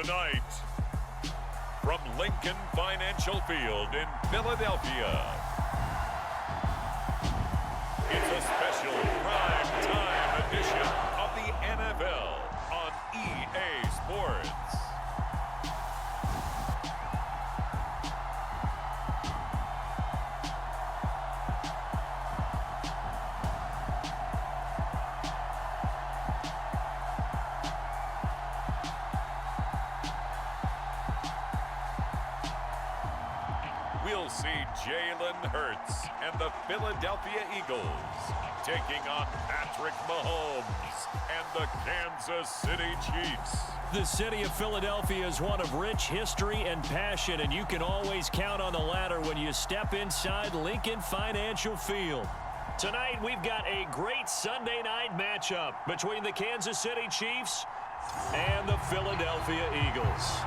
Tonight, from Lincoln Financial Field in Philadelphia, it's a special prime time edition of the NFL on EA Sports. We'll see Jalen Hurts and the Philadelphia Eagles taking on Patrick Mahomes and the Kansas City Chiefs. The city of Philadelphia is one of rich history and passion, and you can always count on the latter when you step inside Lincoln Financial Field. Tonight, we've got a great Sunday night matchup between the Kansas City Chiefs and the Philadelphia Eagles.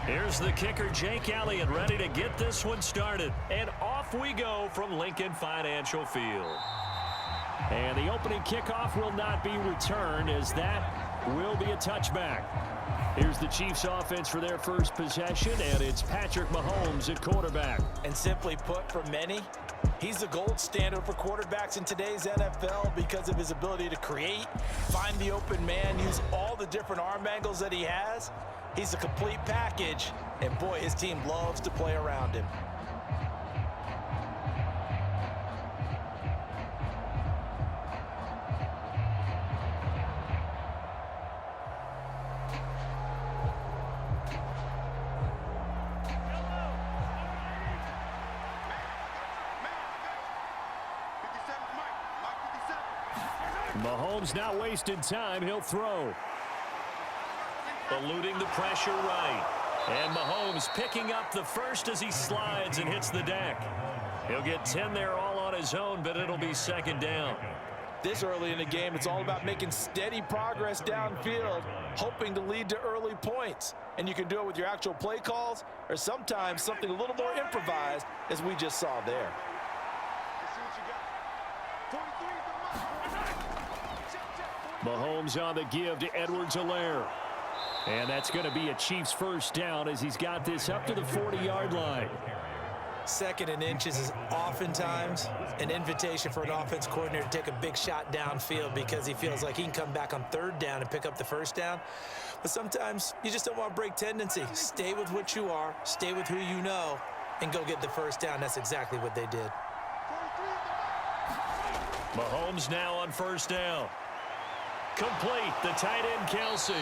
Here's the kicker, Jake Elliott, ready to get this one started. And off we go from Lincoln Financial Field. And the opening kickoff will not be returned, as that will be a touchback. Here's the Chiefs offense for their first possession, and it's Patrick Mahomes at quarterback. And simply put, for many, he's the gold standard for quarterbacks in today's NFL because of his ability to create, find the open man, use all the different arm angles that he has. He's a complete package, and boy, his team loves to play around him. Mahomes not wasting time. He'll throw. Eluding the pressure right. And Mahomes picking up the first as he slides and hits the deck. He'll get 10 there all on his own, but it'll be second down. This early in the game, it's all about making steady progress downfield, hoping to lead to early points. And you can do it with your actual play calls or sometimes something a little more improvised, as we just saw there. Mahomes on the give to Edwards-Helaire. And that's going to be a Chiefs first down as he's got this up to the 40-yard line. Second and inches is oftentimes an invitation for an offense coordinator to take a big shot downfield because he feels like he can come back on third down and pick up the first down. But sometimes you just don't want to break tendency. Stay with what you are, stay with who you know, and go get the first down. That's exactly what they did. Mahomes now on first down. Complete, the tight end Kelsey.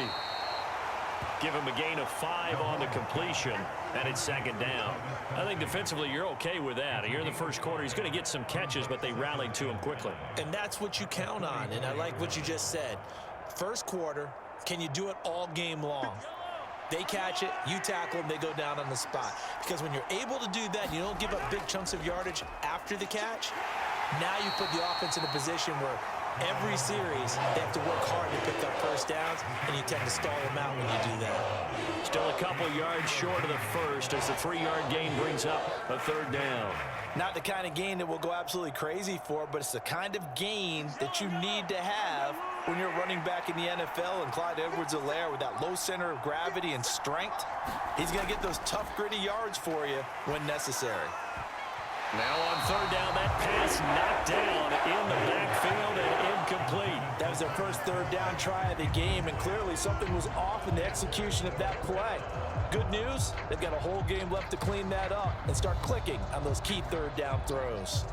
Give him a gain of 5 on the completion, and it's second down. I think defensively you're okay with that. Here in the first quarter, he's going to get some catches, but they rallied to him quickly. And that's what you count on, and I like what you just said. First quarter, can you do it all game long? They catch it, you tackle them, they go down on the spot. Because when you're able to do that, you don't give up big chunks of yardage after the catch, now you put the offense in a position where every series, they have to work hard to pick up first downs, and you tend to stall them out when you do that. Still a couple yards short of the first as the 3-yard gain brings up a third down. Not the kind of gain that we'll go absolutely crazy for, but it's the kind of gain that you need to have when you're running back in the NFL. And Clyde Edwards-Helaire, with that low center of gravity and strength, he's going to get those tough, gritty yards for you when necessary. Now on third down, that pass knocked down in the backfield and incomplete. That was their first third down try of the game, and clearly something was off in the execution of that play. Good news, they've got a whole game left to clean that up and start clicking on those key third down throws.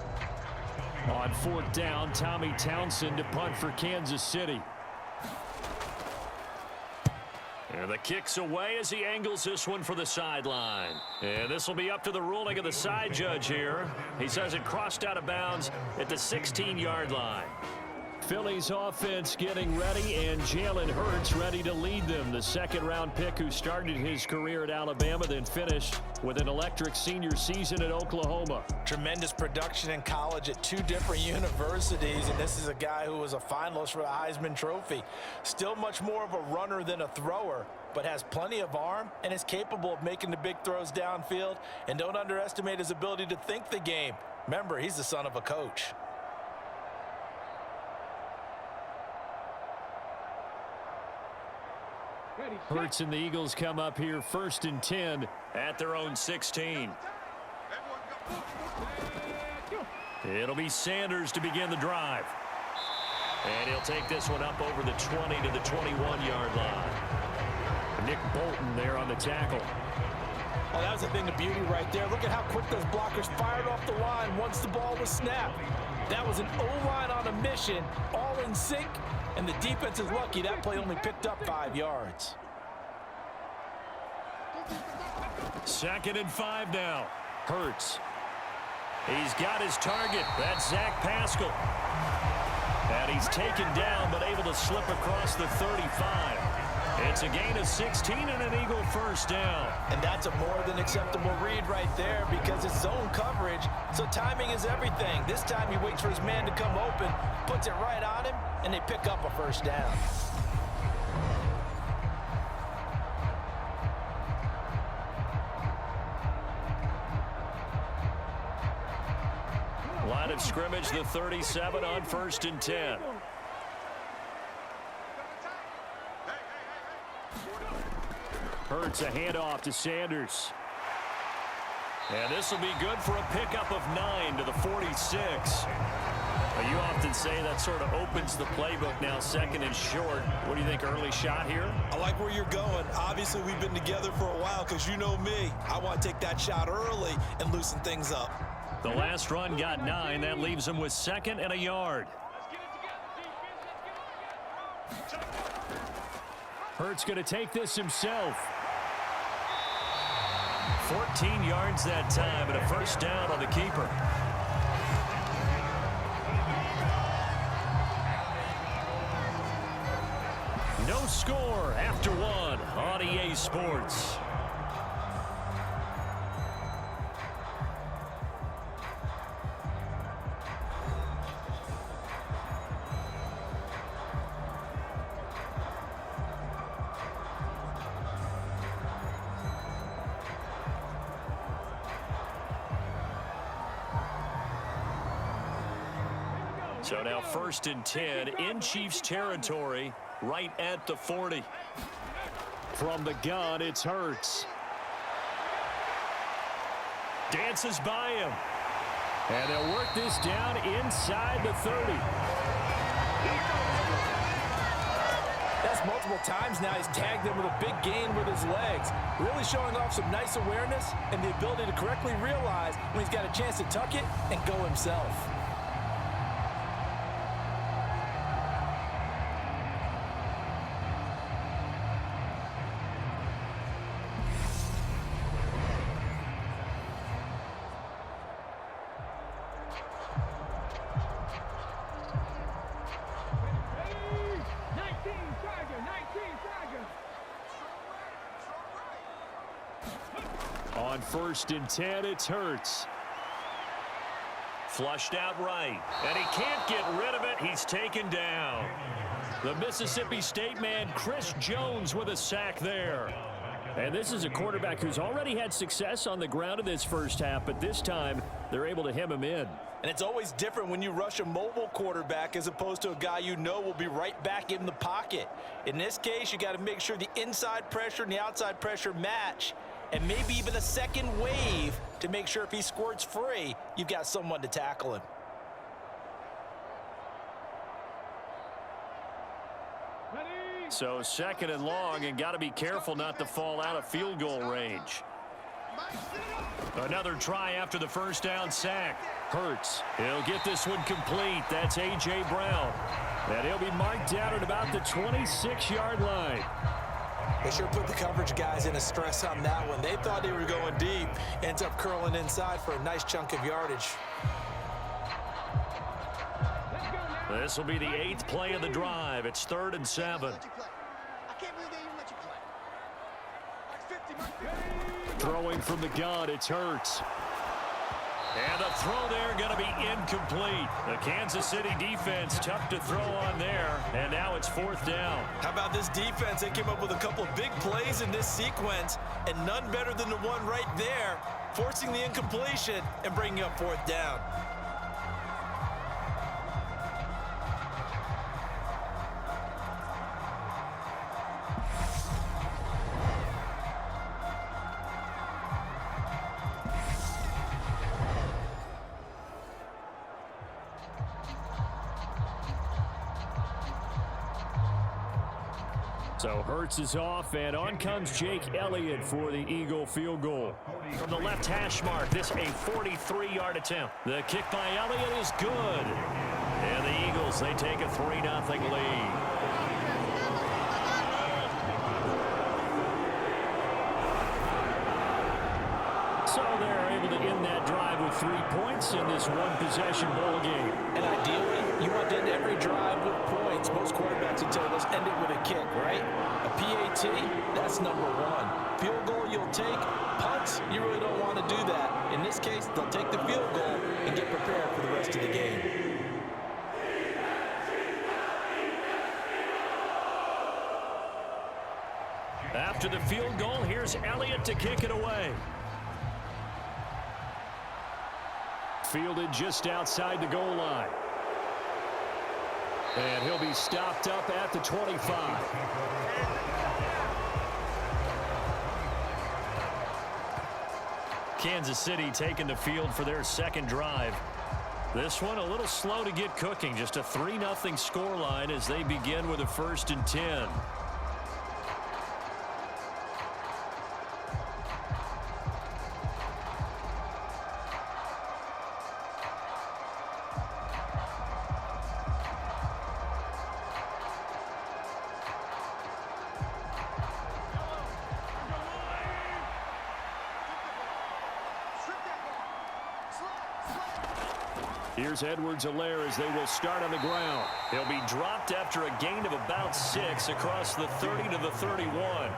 On fourth down, Tommy Townsend to punt for Kansas City. And the kick's away as he angles this one for the sideline. And this will be up to the ruling of the side judge here. He says it crossed out of bounds at the 16-yard line. Philly's offense getting ready, and Jalen Hurts ready to lead them. The second-round pick who started his career at Alabama, then finished with an electric senior season at Oklahoma. Tremendous production in college at 2 different universities, and this is a guy who was a finalist for the Heisman Trophy. Still much more of a runner than a thrower, but has plenty of arm and is capable of making the big throws downfield. And don't underestimate his ability to think the game. Remember, he's the son of a coach. Hurts and the Eagles come up here 1st and 10 at their own 16. It'll be Sanders to begin the drive. And he'll take this one up over the 20 to the 21-yard line. Nick Bolton there on the tackle. Oh, that was a thing of beauty right there. Look at how quick those blockers fired off the line once the ball was snapped. That was an O-line on a mission, all in sync, and the defense is lucky that play only picked up 5 yards. 2nd and 5 now. Hurts. He's got his target. That's Zach Pascal. And he's taken down, but able to slip across the 35. It's a gain of 16 and an Eagle first down. And that's a more than acceptable read right there because it's zone coverage, so timing is everything. This time he waits for his man to come open, puts it right on him, and they pick up a first down. Line of scrimmage, the 37 on 1st and 10. Hurts a handoff to Sanders. And this will be good for a pickup of 9 to the 46. You often say that sort of opens the playbook now, 2nd and short. What do you think, early shot here? I like where you're going. Obviously, we've been together for a while because you know me. I want to take that shot early and loosen things up. The last run got 9. That leaves him with 2nd and a yard. Hurts going to take this himself. 14 yards that time and a first down on the keeper. No score after 1 on EA Sports. So now 1st and 10 in Chiefs territory, right at the 40. From the gun, it's Hurts. Dances by him. And they'll work this down inside the 30. That's multiple times now. He's tagged them with a big gain with his legs. Really showing off some nice awareness and the ability to correctly realize when he's got a chance to tuck it and go himself. On 1st and 10, it's Hurts. Flushed out right, and he can't get rid of it. He's taken down. The Mississippi State man, Chris Jones, with a sack there. And this is a quarterback who's already had success on the ground in this first half, but this time they're able to hem him in. And it's always different when you rush a mobile quarterback as opposed to a guy you know will be right back in the pocket. In this case, you got to make sure the inside pressure and the outside pressure match, and maybe even a second wave to make sure if he squirts free, you've got someone to tackle him. So 2nd and long, and got to be careful not to fall out of field goal range. Another try after the first down sack. Hurts. He'll get this one complete. That's A.J. Brown. And he'll be marked down at about the 26-yard line. They sure put the coverage guys in a stress on that one. They thought they were going deep. Ends up curling inside for a nice chunk of yardage. This will be the 8th play of the drive. It's 3rd and 7. Throwing from the gun, it's Hurts. And the throw there going to be incomplete. The Kansas City defense tough to throw on there, and now it's 4th down. How about this defense? They came up with a couple of big plays in this sequence, and none better than the one right there, forcing the incompletion and bringing up 4th down. So Hurts is off, and on comes Jake Elliott for the Eagle field goal. From the left hash mark, this a 43-yard attempt. The kick by Elliott is good. And the Eagles, they take a 3-0 lead. So they're able to end that drive with 3 points in this one-possession ball game. And ideally, you want to end every drive with points. Most quarterbacks would tell us end it with a kick, right? A PAT, that's number 1. Field goal you'll take. Punts, you really don't want to do that. In this case, they'll take the field goal and get prepared for the rest of the game. After the field goal, here's Elliott to kick it away. Fielded just outside the goal line. And he'll be stopped up at the 25. Kansas City taking the field for their second drive. This one a little slow to get cooking. Just a 3-0 scoreline as they begin with a 1st and 10. Here's Edwards-Helaire as they will start on the ground. He'll be dropped after a gain of about 6 across the 30 to the 31.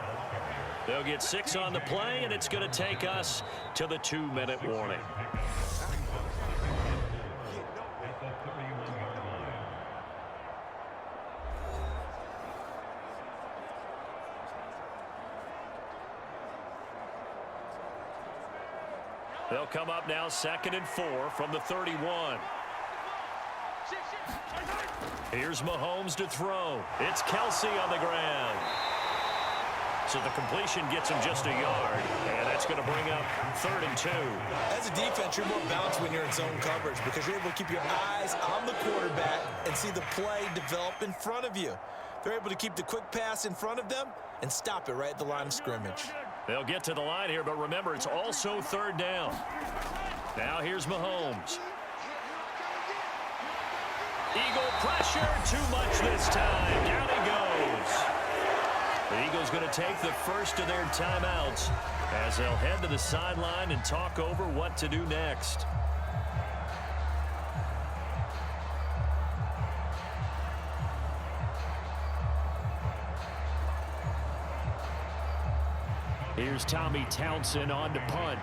They'll get 6 on the play, and it's going to take us to the 2-minute warning. They'll come up now 2nd and 4 from the 31. Here's Mahomes to throw. It's Kelsey on the ground. So the completion gets him just a yard, and that's going to bring up 3rd and 2. As a defense, you're more balanced when you're in zone coverage because you're able to keep your eyes on the quarterback and see the play develop in front of you. They're able to keep the quick pass in front of them and stop it right at the line of scrimmage. They'll get to the line here, but remember, it's also 3rd down. Now here's Mahomes. Eagle pressure, too much this time. Down he goes. The Eagles going to take the first of their timeouts as they'll head to the sideline and talk over what to do next. Here's Tommy Townsend on to punt.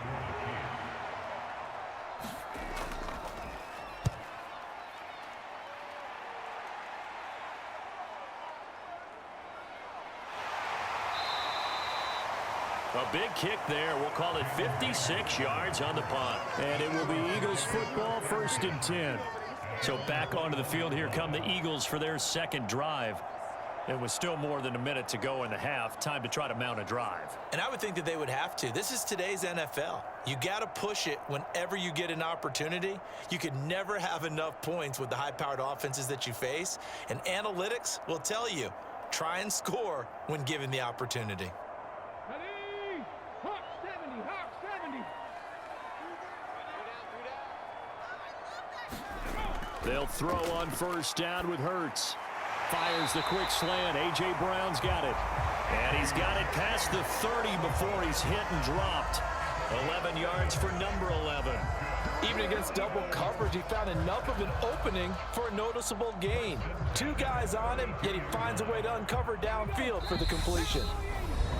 A big kick there. We'll call it 56 yards on the punt. And it will be Eagles football, 1st and 10. So back onto the field here come the Eagles for their second drive. It was still more than a minute to go in the half. Time to try to mount a drive. And I would think that they would have to. This is today's NFL. You got to push it whenever you get an opportunity. You could never have enough points with the high-powered offenses that you face. And analytics will tell you, try and score when given the opportunity. Hawk 70, Hawk 70. They'll throw on 1st down with Hurts. Fires the quick slant. A.J. Brown's got it. And he's got it past the 30 before he's hit and dropped. 11 yards for number 11. Even against double coverage, he found enough of an opening for a noticeable gain. 2 guys on him, yet he finds a way to uncover downfield for the completion.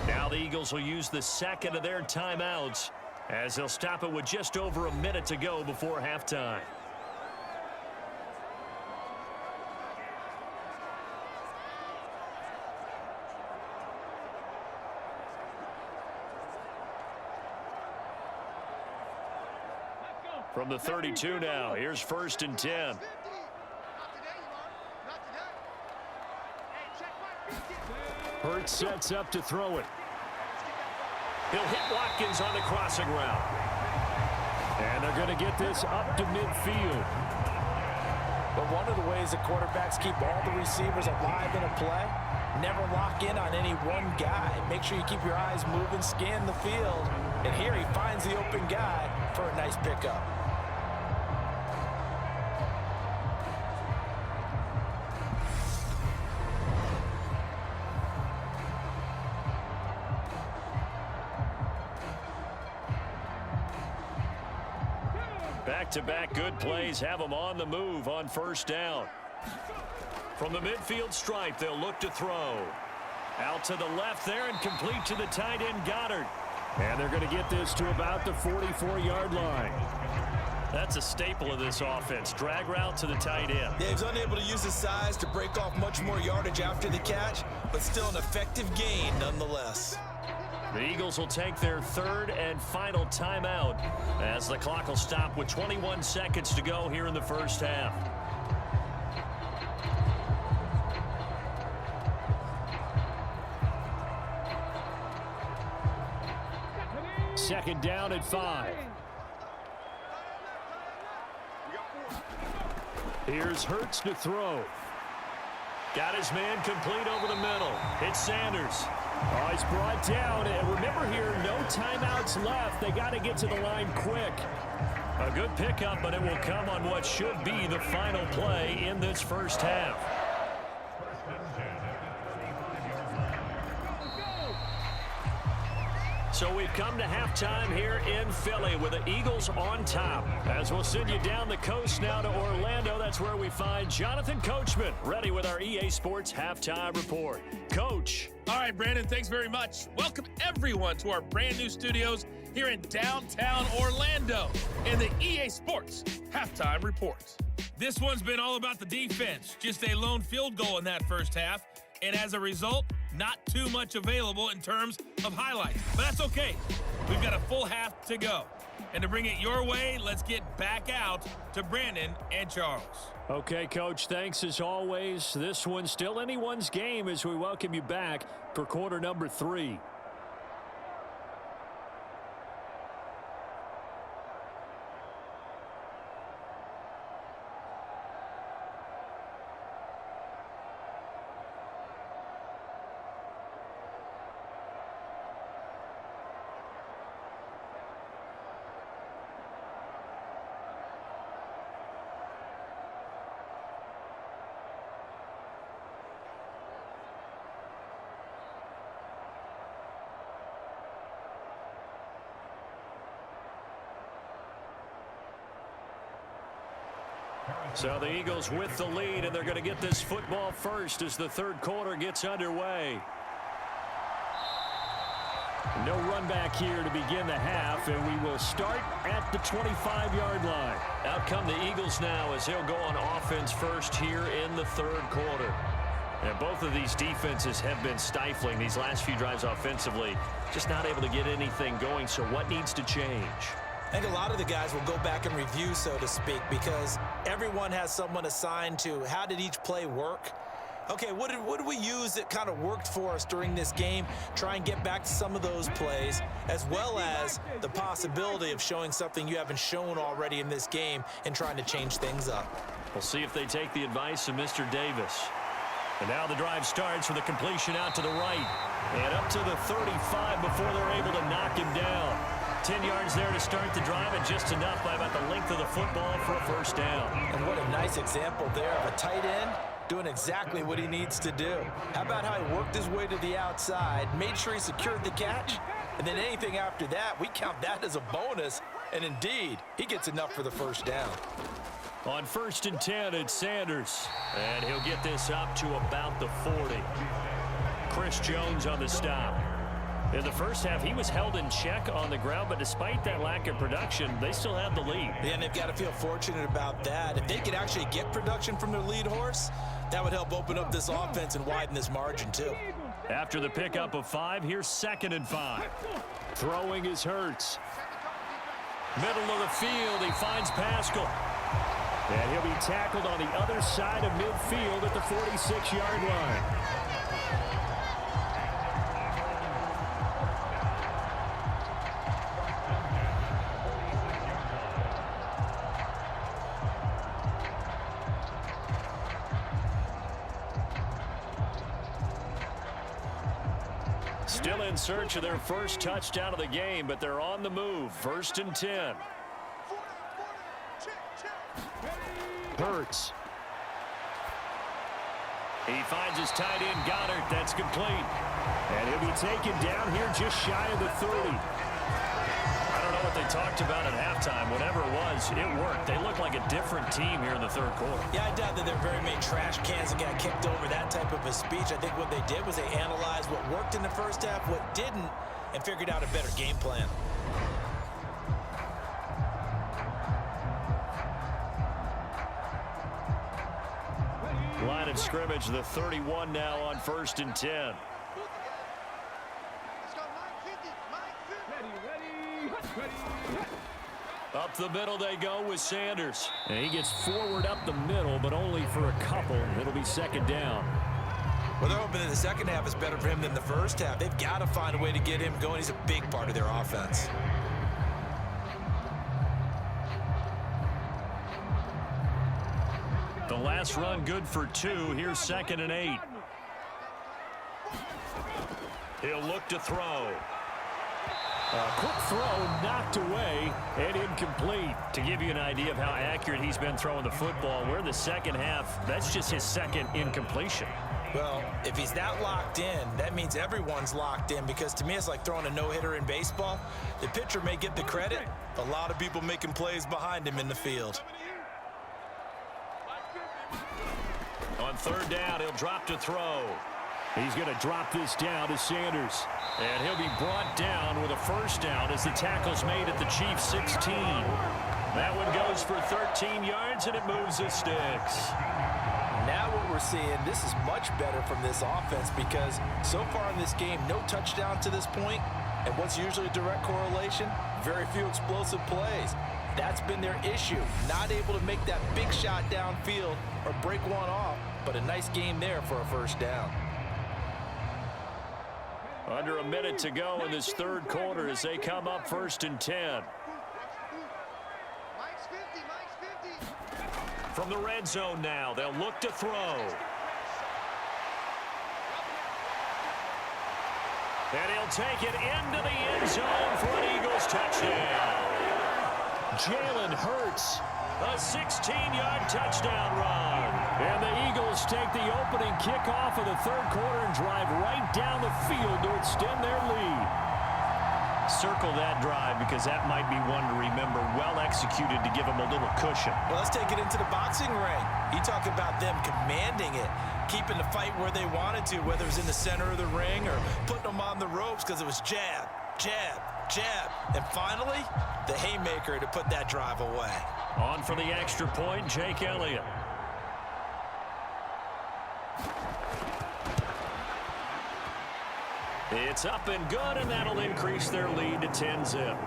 Now the Eagles will use the second of their timeouts as they'll stop it with just over a minute to go before halftime. From the 32 now, here's 1st and 10. Hurts sets up to throw it. He'll hit Watkins on the crossing route. And they're going to get this up to midfield. But one of the ways the quarterbacks keep all the receivers alive in a play, never lock in on any one guy. Make sure you keep your eyes moving, scan the field. And here he finds the open guy for a nice pickup. Back-to-back good plays have them on the move on 1st down. From the midfield stripe, they'll look to throw. Out to the left there and complete to the tight end, Goddard. And they're going to get this to about the 44-yard line. That's a staple of this offense. Drag route to the tight end. Yeah, he's unable to use his size to break off much more yardage after the catch, but still an effective gain nonetheless. The Eagles will take their 3rd and final timeout as the clock will stop with 21 seconds to go here in the 1st half. Second down at 5. Here's Hurts to throw. Got his man complete over the middle. It's Sanders. Oh, he's brought down. And remember here, no timeouts left. They got to get to the line quick. A good pickup, but it will come on what should be the final play in this 1st half. So we've come to halftime here in Philly with the Eagles on top. As we'll send you down the coast now to Orlando, that's where we find Jonathan Coachman, ready with our EA Sports Halftime Report. Coach. All right, Brandon, thanks very much. Welcome, everyone, to our brand new studios here in downtown Orlando in the EA Sports Halftime Report. This one's been all about the defense. Just a lone field goal in that 1st half. And as a result, not too much available in terms of highlights. But that's okay. We've got a full half to go. And to bring it your way, let's get back out to Brandon and Charles. Okay, Coach, thanks as always. This one's still anyone's game as we welcome you back for quarter number 3. So the Eagles with the lead, and they're going to get this football first as the 3rd quarter gets underway. No run back here to begin the half, and we will start at the 25-yard line. Out come the Eagles now as they'll go on offense first here in the 3rd quarter. And both of these defenses have been stifling these last few drives offensively, just not able to get anything going. So what needs to change? I think a lot of the guys will go back and review, so to speak, because everyone has someone assigned to how did each play work. Okay, what did we use that kind of worked for us during this game? Try and get back to some of those plays, as well as the possibility of showing something you haven't shown already in this game and trying to change things up. We'll see if they take the advice of Mr. Davis. And now the drive starts with a completion out to the right. And up to the 35 before they're able to knock him down. 10 yards there to start the drive, and just enough by about the length of the football for a 1st down. And what a nice example there of a tight end doing exactly what he needs to do. How about how he worked his way to the outside, made sure he secured the catch, and then anything after that, we count that as a bonus. And indeed, he gets enough for the first down. On 1st and 10, it's Sanders. And he'll get this up to about the 40. Chris Jones on the stop. In the first half, he was held in check on the ground, but despite that lack of production, they still have the lead. Yeah, and they've got to feel fortunate about that. If they could actually get production from their lead horse, that would help open up this offense and widen this margin, too. After the pickup of 5, here's 2nd and 5. Throwing is Hurts. Middle of the field, he finds Pascal. And he'll be tackled on the other side of midfield at the 46-yard line. Still in search of their first touchdown of the game, but they're on the move. 1st and 10. Hurts. He finds his tight end, Goddard. That's complete. And he'll be taken down here just shy of the 30. I don't know what they talked about at halftime. Whatever it was, it worked. They look like a different team here in the 3rd quarter. Yeah, I doubt that there are very many trash cans that got kicked over, that type of a speech. I think what they did was they analyzed what worked in the first half, what didn't, and figured out a better game plan. Line of scrimmage, the 31 now on 1st and 10. Up the middle they go with Sanders. And he gets forward up the middle, but only for a couple. It'll be 2nd down. Well, they're hoping that the second half is better for him than the first half. They've got to find a way to get him going. He's a big part of their offense. The last run good for 2. Here's 2nd and 8. He'll look to throw. A quick throw knocked away and incomplete. To give you an idea of how accurate he's been throwing the football, we're in the second half. That's just his 2nd incompletion. Well, if he's that locked in, that means everyone's locked in, because to me it's like throwing a no-hitter in baseball. The pitcher may get the credit, a lot of people making plays behind him in the field. On 3rd down, he'll drop to throw. He's going to drop this down to Sanders. And he'll be brought down with a first down as the tackle's made at the Chiefs' 16. That one goes for 13 yards, and it moves the sticks. Now what we're seeing, this is much better from this offense, because so far in this game, no touchdown to this point, and what's usually a direct correlation, very few explosive plays. That's been their issue, not able to make that big shot downfield or break one off, but a nice game there for a first down. Under a minute to go in this 3rd quarter as they come up 1st and 10. From the red zone now, they'll look to throw. And he'll take it into the end zone for an Eagles touchdown. Jalen Hurts, a 16-yard touchdown run. And the Eagles take the opening kickoff of the 3rd quarter and drive right down the field to extend their lead. Circle that drive, because that might be one to remember. Well executed to give them a little cushion. Well, let's take it into the boxing ring. You talk about them commanding it, keeping the fight where they wanted to, whether it was in the center of the ring or putting them on the ropes, because it was jab, jab, jab. And finally, the haymaker to put that drive away. On for the extra point, Jake Elliott. It's up and good, and that'll increase their lead to 10-zip.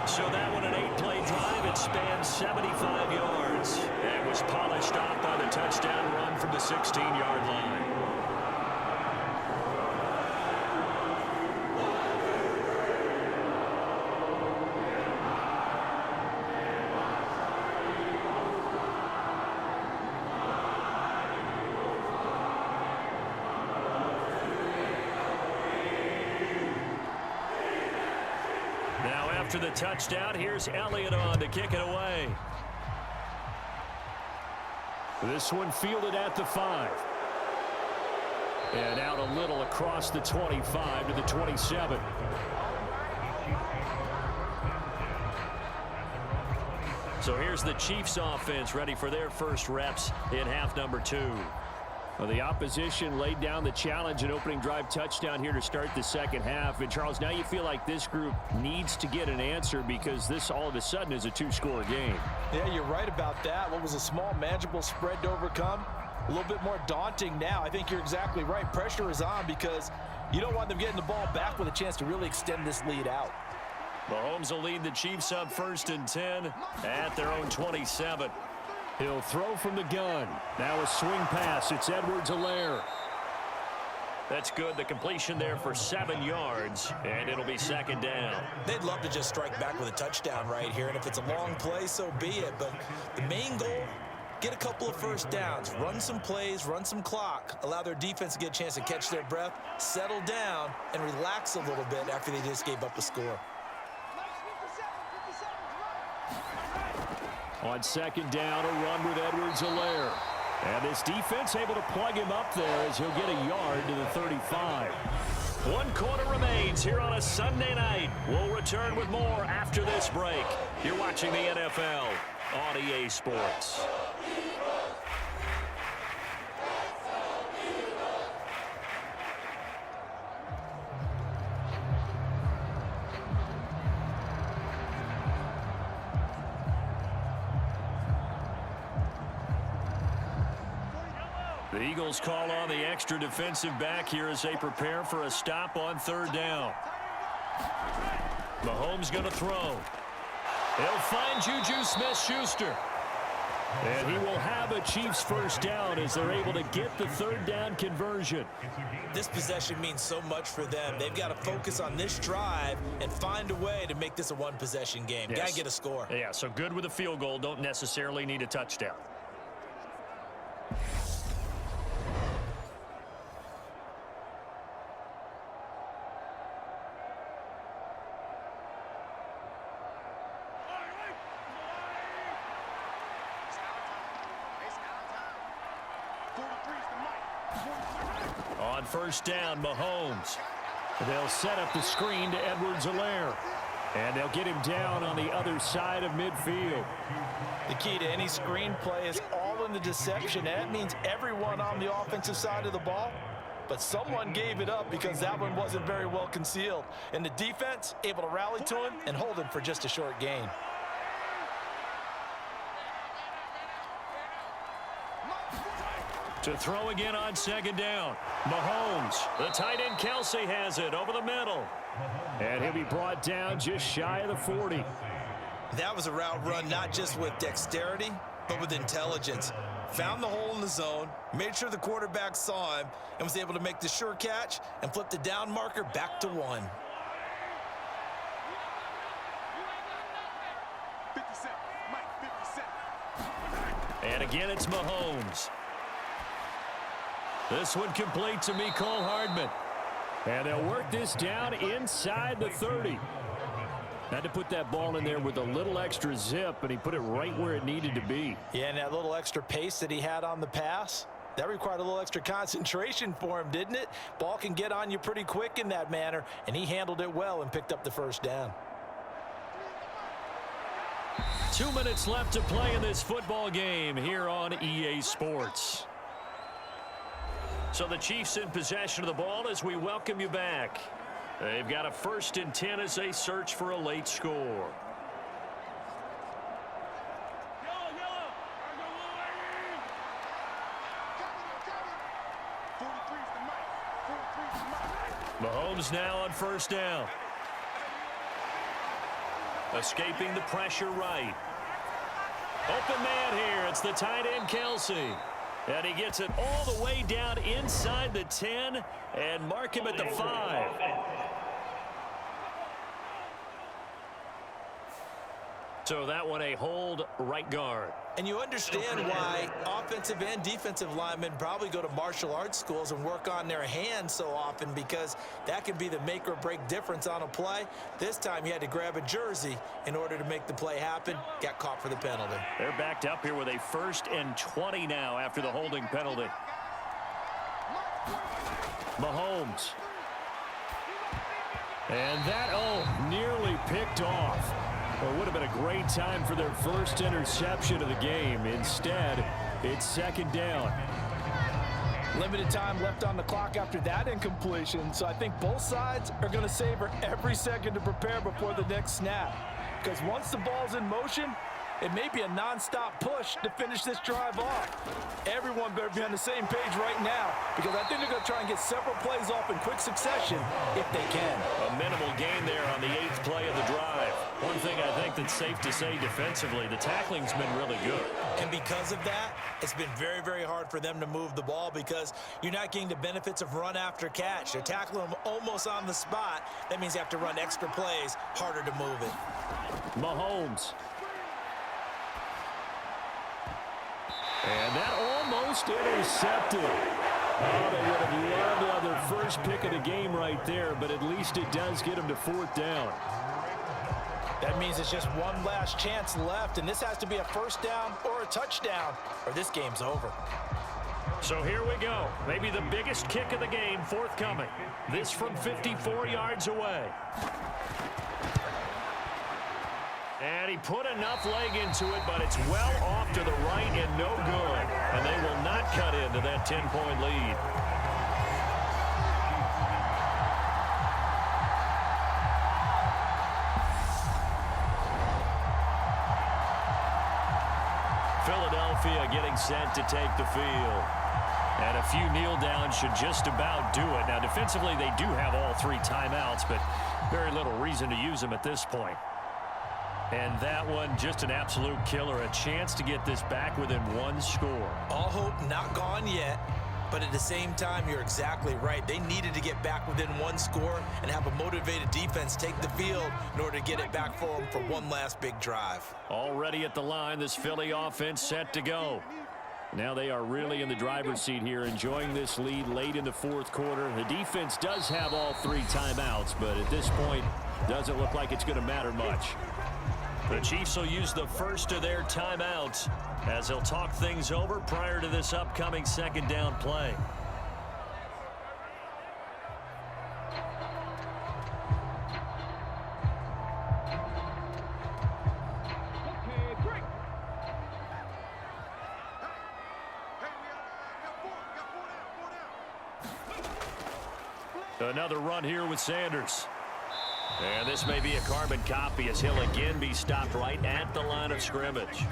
So that one, an 8-play drive. It spans 75 yards and was polished off by the touchdown run from the 16-yard line. After the touchdown, here's Elliott on to kick it away. This one fielded at the 5. And out a little across the 25 to the 27. So here's the Chiefs offense ready for their first reps in half number 2. Well, the opposition laid down the challenge and opening drive touchdown here to start the second half. And, Charles, now you feel like this group needs to get an answer because this all of a sudden is a 2-score game. Yeah, you're right about that. What was a small, manageable spread to overcome, a little bit more daunting now. I think you're exactly right. Pressure is on because you don't want them getting the ball back with a chance to really extend this lead out. Mahomes will lead the Chiefs up 1st and 10 at their own 27. He'll throw from the gun. Now a swing pass. It's Edwards-Helaire. That's good. The completion there for 7 yards, and it'll be 2nd down. They'd love to just strike back with a touchdown right here, and if it's a long play, so be it. But the main goal, get a couple of first downs, run some plays, run some clock, allow their defense to get a chance to catch their breath, settle down, and relax a little bit after they just gave up a score. On 2nd down, a run with Edwards-Helaire. And this defense able to plug him up there as he'll get a yard to the 35. 1 quarter remains here on a Sunday night. We'll return with more after this break. You're watching the NFL on EA Sports. The Eagles call on the extra defensive back here as they prepare for a stop on 3rd down. Mahomes going to throw. He'll find Juju Smith-Schuster. And he will have a Chiefs first down as they're able to get the 3rd down conversion. This possession means so much for them. They've got to focus on this drive and find a way to make this a one-possession game. Yes. Got to get a score. Yeah, so good with a field goal. Don't necessarily need a touchdown. On 1st down, Mahomes. They'll set up the screen to Edwards-Helaire. And they'll get him down on the other side of midfield. The key to any screen play is all in the deception. That means everyone on the offensive side of the ball. But someone gave it up because that one wasn't very well concealed. And the defense able to rally to him and hold him for just a short gain. To throw again on 2nd down. Mahomes. The tight end Kelce has it over the middle. And he'll be brought down just shy of the 40. That was a route run not just with dexterity, but with intelligence. Found the hole in the zone, made sure the quarterback saw him, and was able to make the sure catch and flip the down marker back to 1. 57, Mike, 57. And again, it's Mahomes. This one complete to Mecole Hardman. And they'll work this down inside the 30. Had to put that ball in there with a little extra zip, and he put it right where it needed to be. Yeah, and that little extra pace that he had on the pass, that required a little extra concentration for him, didn't it? Ball can get on you pretty quick in that manner, and he handled it well and picked up the first down. 2 minutes left to play in this football game here on EA Sports. So the Chiefs in possession of the ball as we welcome you back. They've got a 1st and 10 as they search for a late score. Mahomes now on 1st down. Escaping the pressure right. Open man here. It's the tight end Kelce. And he gets it all the way down inside the 10 and mark him at the 5. So that one a hold right guard. And you understand why offensive and defensive linemen probably go to martial arts schools and work on their hands so often, because that can be the make or break difference on a play. This time he had to grab a jersey in order to make the play happen. Got caught for the penalty. They're backed up here with a 1st and 20 now after the holding penalty. Mahomes. And that, nearly picked off. Well, it would have been a great time for their first interception of the game. Instead, it's 2nd down. Limited time left on the clock after that incompletion, so I think both sides are going to savor every second to prepare before the next snap. Because once the ball's in motion, it may be a non-stop push to finish this drive off. Everyone better be on the same page right now, because I think they're going to try and get several plays off in quick succession if they can. A minimal gain there on the 8th play of the drive. One thing I think that's safe to say defensively, the tackling's been really good. And because of that, it's been very, very hard for them to move the ball, because you're not getting the benefits of run after catch. They're tackling them almost on the spot. That means you have to run extra plays, harder to move it. Mahomes. And that almost intercepted. Oh, they would have loved to have their first pick of the game right there, but at least it does get them to 4th down. That means it's just one last chance left, and this has to be a 1st down or a touchdown, or this game's over. So here we go. Maybe the biggest kick of the game forthcoming. This from 54 yards away. And he put enough leg into it, but it's well off to the right and no good. And they will not cut into that 10-point lead. Philadelphia getting set to take the field. And a few kneel downs should just about do it. Now, defensively, they do have all 3 timeouts, but very little reason to use them at this point. And that one, just an absolute killer. A chance to get this back within 1 score. All hope not gone yet, but at the same time, you're exactly right. They needed to get back within 1 score and have a motivated defense take the field in order to get it back for them for one last big drive. Already at the line, this Philly offense set to go. Now they are really in the driver's seat here, enjoying this lead late in the 4th quarter. The defense does have all 3 timeouts, but at this point, doesn't look like it's going to matter much. The Chiefs will use the first of their timeouts as they'll talk things over prior to this upcoming 2nd down play. Another run here with Sanders. And this may be a carbon copy as he'll again be stopped right at the line of scrimmage.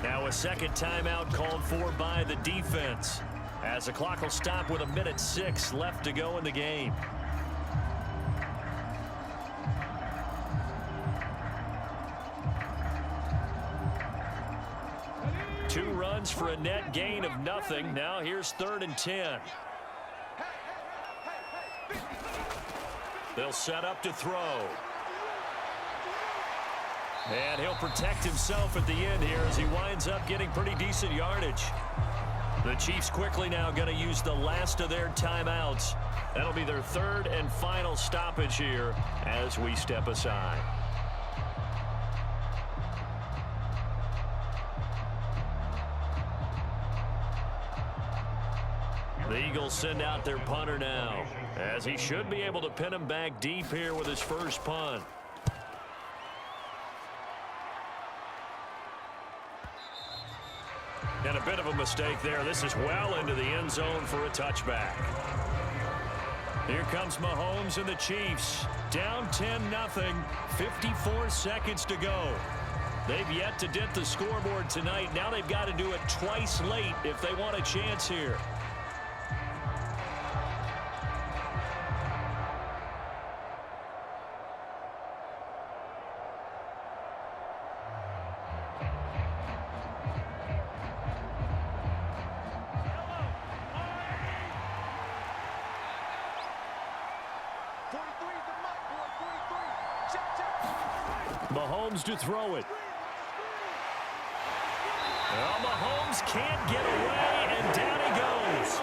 Now a 2nd timeout called for by the defense, as the clock will stop with 1:06 left to go in the game. Two runs for a net gain of nothing. Now here's 3rd and 10. They'll set up to throw. And he'll protect himself at the end here as he winds up getting pretty decent yardage. The Chiefs quickly now going to use the last of their timeouts. That'll be their 3rd and final stoppage here as we step aside. The Eagles send out their punter now, as he should be able to pin him back deep here with his first punt. And a bit of a mistake there. This is well into the end zone for a touchback. Here comes Mahomes and the Chiefs. Down 10-0, 54 seconds to go. They've yet to dent the scoreboard tonight. Now they've got to do it twice late if they want a chance here. Mahomes to throw it. Well, Mahomes can't get away, and down he goes.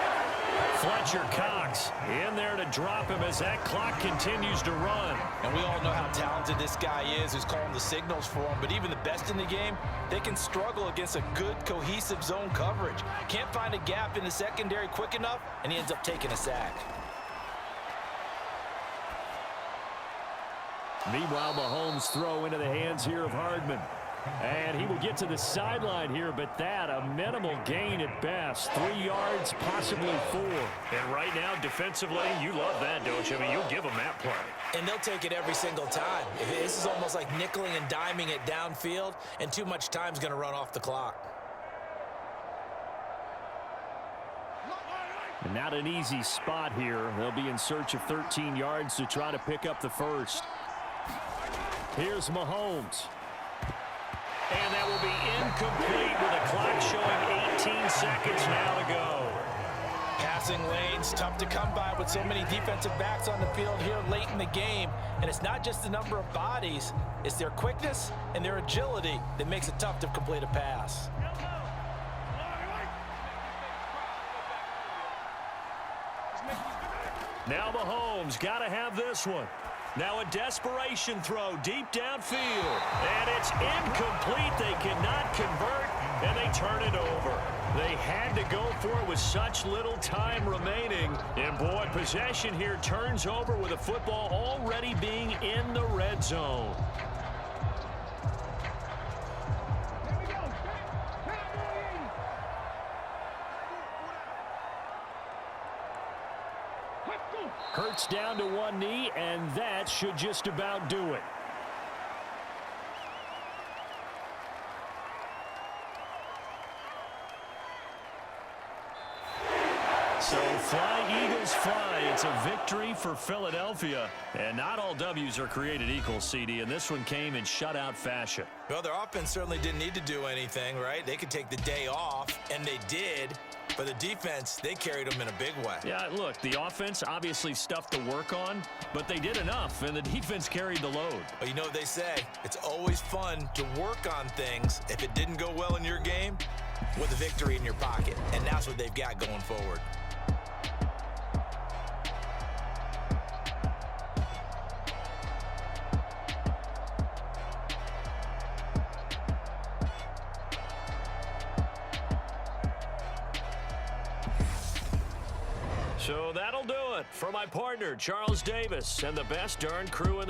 Fletcher Cox in there to drop him as that clock continues to run. And we all know how talented this guy is who's calling the signals for him, but even the best in the game, they can struggle against a good, cohesive zone coverage. Can't find a gap in the secondary quick enough, and he ends up taking a sack. Meanwhile, Mahomes throw into the hands here of Hardman. And he will get to the sideline here, but that a minimal gain at best. 3 yards, possibly 4. And right now, defensively, you love that, don't you? I mean, you'll give them that play. And they'll take it every single time. This is almost like nickeling and diming it downfield, and too much time's going to run off the clock. And not an easy spot here. They'll be in search of 13 yards to try to pick up the first. Here's Mahomes. And that will be incomplete with a clock showing 18 seconds now to go. Passing lanes, tough to come by with so many defensive backs on the field here late in the game. And it's not just the number of bodies, it's their quickness and their agility that makes it tough to complete a pass. Now Mahomes got to have this one. Now a desperation throw deep downfield. And it's incomplete. They cannot convert, and they turn it over. They had to go for it with such little time remaining. And, boy, possession here turns over with the football already being in the red zone. Hurts down to one knee, and that should just about do it. So fly, Eagles, fly. It's a victory for Philadelphia. And not all W's are created equal, CD, and this one came in shutout fashion. Well, their offense certainly didn't need to do anything, right? They could take the day off, and they did. But the defense, they carried them in a big way. Yeah, look, the offense obviously stuff to work on, but they did enough, and the defense carried the load. Well, you know what they say, it's always fun to work on things if it didn't go well in your game with a victory in your pocket, and that's what they've got going forward. So that'll do it for my partner, Charles Davis, and the best darn crew in the